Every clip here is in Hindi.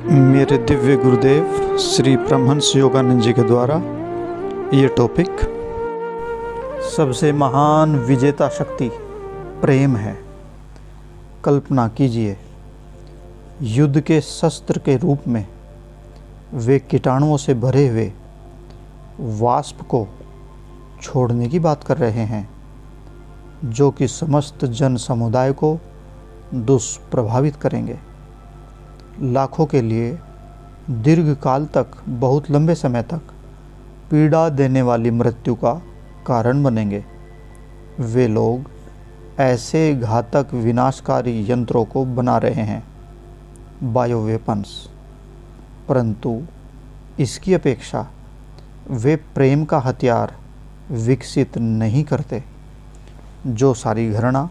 मेरे दिव्य गुरुदेव श्री परमहंस योगानंद जी के द्वारा ये टॉपिक सबसे महान विजेता शक्ति प्रेम है। कल्पना कीजिए, युद्ध के शस्त्र के रूप में वे कीटाणुओं से भरे हुए वाष्प को छोड़ने की बात कर रहे हैं, जो कि समस्त जन समुदाय को दुष्प्रभावित करेंगे, लाखों के लिए दीर्घ काल तक, बहुत लंबे समय तक पीड़ा देने वाली मृत्यु का कारण बनेंगे। वे लोग ऐसे घातक विनाशकारी यंत्रों को बना रहे हैं, बायो वेपन्स, परंतु इसकी अपेक्षा वे प्रेम का हथियार विकसित नहीं करते, जो सारी घृणा,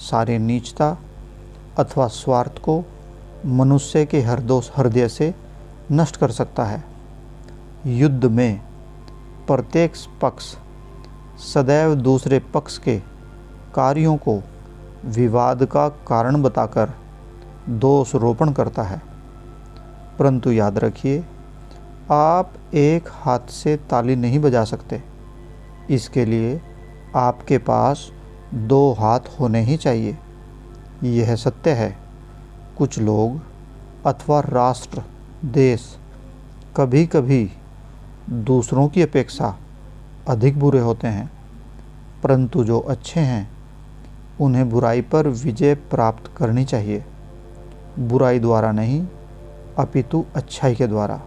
सारी नीचता अथवा स्वार्थ को मनुष्य के हृदय से नष्ट कर सकता है। युद्ध में प्रत्येक पक्ष सदैव दूसरे पक्ष के कार्यों को विवाद का कारण बताकर दोषारोपण करता है, परंतु याद रखिए, आप एक हाथ से ताली नहीं बजा सकते। इसके लिए आपके पास दो हाथ होने ही चाहिए। यह सत्य है। कुछ लोग अथवा राष्ट्र, देश कभी कभी दूसरों की अपेक्षा अधिक बुरे होते हैं, परंतु जो अच्छे हैं उन्हें बुराई पर विजय प्राप्त करनी चाहिए। बुराई द्वारा नहीं, अपितु अच्छाई के द्वारा।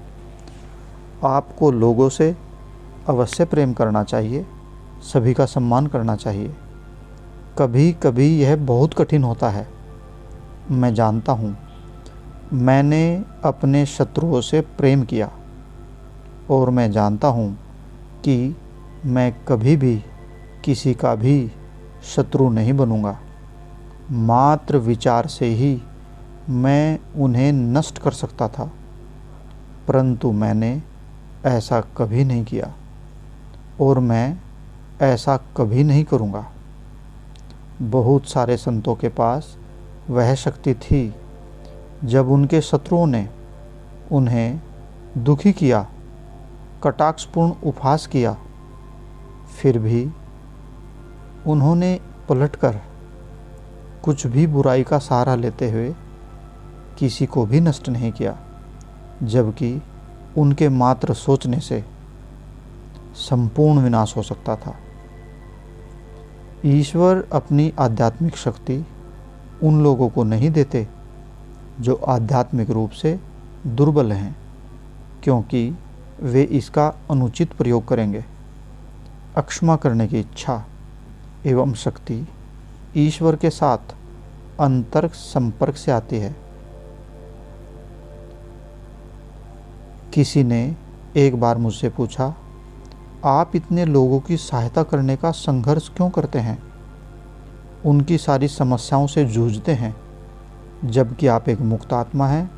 आपको लोगों से अवश्य प्रेम करना चाहिए, सभी का सम्मान करना चाहिए। कभी कभी यह बहुत कठिन होता है, मैं जानता हूँ। मैंने अपने शत्रुओं से प्रेम किया और मैं जानता हूँ कि मैं कभी भी किसी का भी शत्रु नहीं बनूँगा। मात्र विचार से ही मैं उन्हें नष्ट कर सकता था, परंतु मैंने ऐसा कभी नहीं किया और मैं ऐसा कभी नहीं करूँगा। बहुत सारे संतों के पास वह शक्ति थी। जब उनके शत्रुओं ने उन्हें दुखी किया, कटाक्षपूर्ण उपहास किया, फिर भी उन्होंने पलटकर कुछ भी बुराई का सहारा लेते हुए किसी को भी नष्ट नहीं किया, जबकि उनके मात्र सोचने से संपूर्ण विनाश हो सकता था। ईश्वर अपनी आध्यात्मिक शक्ति उन लोगों को नहीं देते जो आध्यात्मिक रूप से दुर्बल हैं, क्योंकि वे इसका अनुचित प्रयोग करेंगे। अक्षमा करने की इच्छा एवं शक्ति ईश्वर के साथ अंतर्क संपर्क से आती है। किसी ने एक बार मुझसे पूछा, आप इतने लोगों की सहायता करने का संघर्ष क्यों करते हैं, उनकी सारी समस्याओं से जूझते हैं, जबकि आप एक मुक्त आत्मा हैं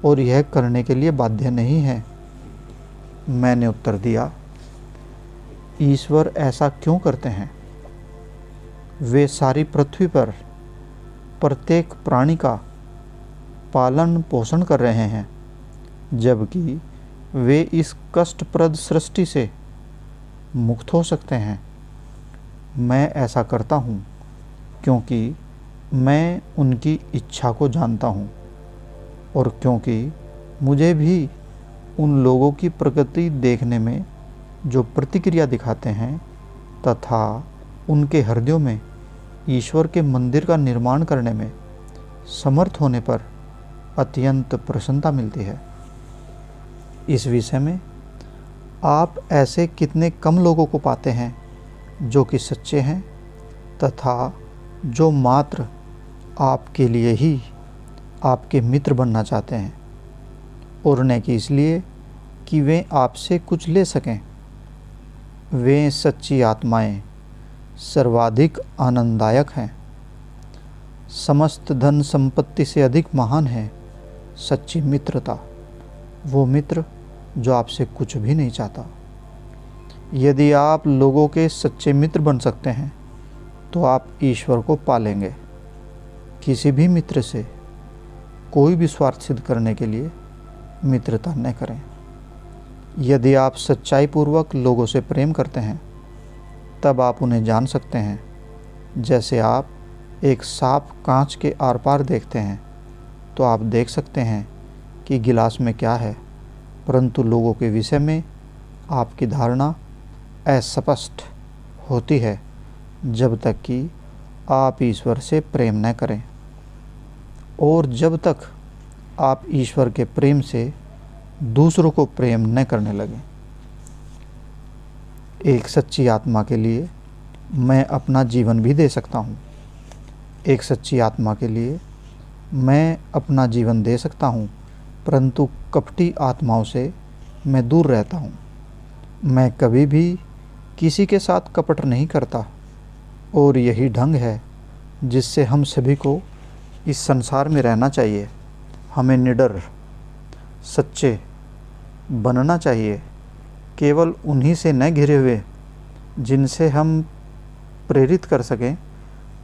और यह करने के लिए बाध्य नहीं है। मैंने उत्तर दिया, ईश्वर ऐसा क्यों करते हैं? वे सारी पृथ्वी पर प्रत्येक प्राणी का पालन पोषण कर रहे हैं, जबकि वे इस कष्टप्रद सृष्टि से मुक्त हो सकते हैं। मैं ऐसा करता हूँ क्योंकि मैं उनकी इच्छा को जानता हूँ और क्योंकि मुझे भी उन लोगों की प्रगति देखने में जो प्रतिक्रिया दिखाते हैं तथा उनके हृदयों में ईश्वर के मंदिर का निर्माण करने में समर्थ होने पर अत्यंत प्रसन्नता मिलती है। इस विषय में आप ऐसे कितने कम लोगों को पाते हैं जो कि सच्चे हैं तथा जो मात्र आपके लिए ही आपके मित्र बनना चाहते हैं, और न कि इसलिए कि वे आपसे कुछ ले सकें। वे सच्ची आत्माएं सर्वाधिक आनंददायक हैं। समस्त धन संपत्ति से अधिक महान है सच्ची मित्रता, वो मित्र जो आपसे कुछ भी नहीं चाहता। यदि आप लोगों के सच्चे मित्र बन सकते हैं तो आप ईश्वर को पालेंगे। किसी भी मित्र से कोई भी स्वार्थ सिद्ध करने के लिए मित्रता न करें। यदि आप सच्चाई पूर्वक लोगों से प्रेम करते हैं तब आप उन्हें जान सकते हैं। जैसे आप एक साफ कांच के आर पार देखते हैं तो आप देख सकते हैं कि गिलास में क्या है, परंतु लोगों के विषय में आपकी धारणा अस्पष्ट होती है जब तक कि आप ईश्वर से प्रेम न करें। और जब तक आप ईश्वर के प्रेम से दूसरों को प्रेम न करने लगें। एक सच्ची आत्मा के लिए मैं अपना जीवन भी दे सकता हूँ। एक सच्ची आत्मा के लिए मैं अपना जीवन दे सकता हूँ, परंतु कपटी आत्माओं से मैं दूर रहता हूँ। मैं कभी भी किसी के साथ कपट नहीं करता और यही ढंग है जिससे हम सभी को इस संसार में रहना चाहिए। हमें निडर, सच्चे बनना चाहिए, केवल उन्हीं से न घिरे हुए जिनसे हम प्रेरित कर सकें,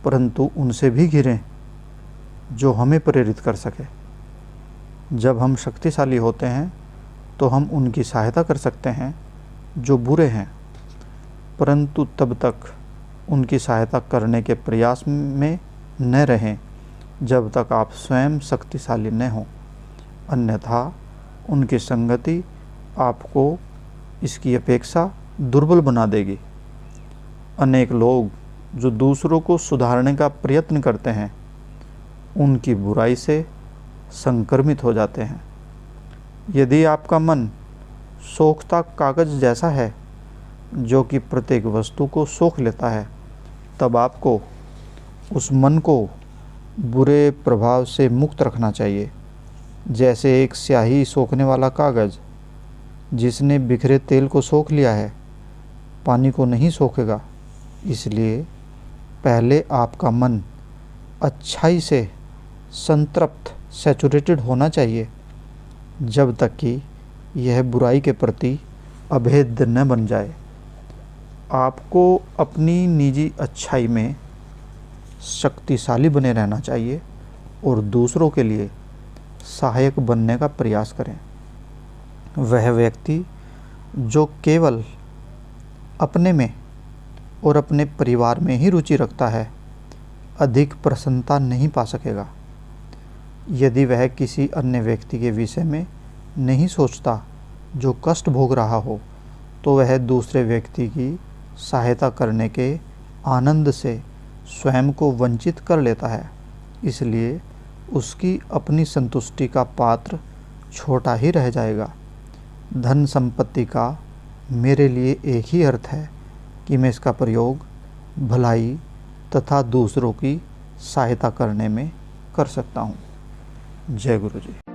परंतु उनसे भी घिरें जो हमें प्रेरित कर सके। जब हम शक्तिशाली होते हैं तो हम उनकी सहायता कर सकते हैं जो बुरे हैं, परंतु तब तक उनकी सहायता करने के प्रयास में न रहें जब तक आप स्वयं शक्तिशाली न हों, अन्यथा उनकी संगति आपको इसकी अपेक्षा दुर्बल बना देगी। अनेक लोग जो दूसरों को सुधारने का प्रयत्न करते हैं उनकी बुराई से संक्रमित हो जाते हैं। यदि आपका मन सोखता कागज जैसा है जो कि प्रत्येक वस्तु को सोख लेता है, तब आपको उस मन को बुरे प्रभाव से मुक्त रखना चाहिए। जैसे एक स्याही सोखने वाला कागज जिसने बिखरे तेल को सोख लिया है, पानी को नहीं सोखेगा। इसलिए पहले आपका मन अच्छाई से संतृप्त, सैचुरेटेड होना चाहिए, जब तक कि यह बुराई के प्रति अभेद्य न बन जाए। आपको अपनी निजी अच्छाई में शक्तिशाली बने रहना चाहिए और दूसरों के लिए सहायक बनने का प्रयास करें। वह व्यक्ति जो केवल अपने में और अपने परिवार में ही रुचि रखता है, अधिक प्रसन्नता नहीं पा सकेगा। यदि वह किसी अन्य व्यक्ति के विषय में नहीं सोचता जो कष्ट भोग रहा हो, तो वह दूसरे व्यक्ति की सहायता करने के आनंद से स्वयं को वंचित कर लेता है। इसलिए उसकी अपनी संतुष्टि का पात्र छोटा ही रह जाएगा। धन संपत्ति का मेरे लिए एक ही अर्थ है कि मैं इसका प्रयोग भलाई तथा दूसरों की सहायता करने में कर सकता हूँ। जय गुरु जी।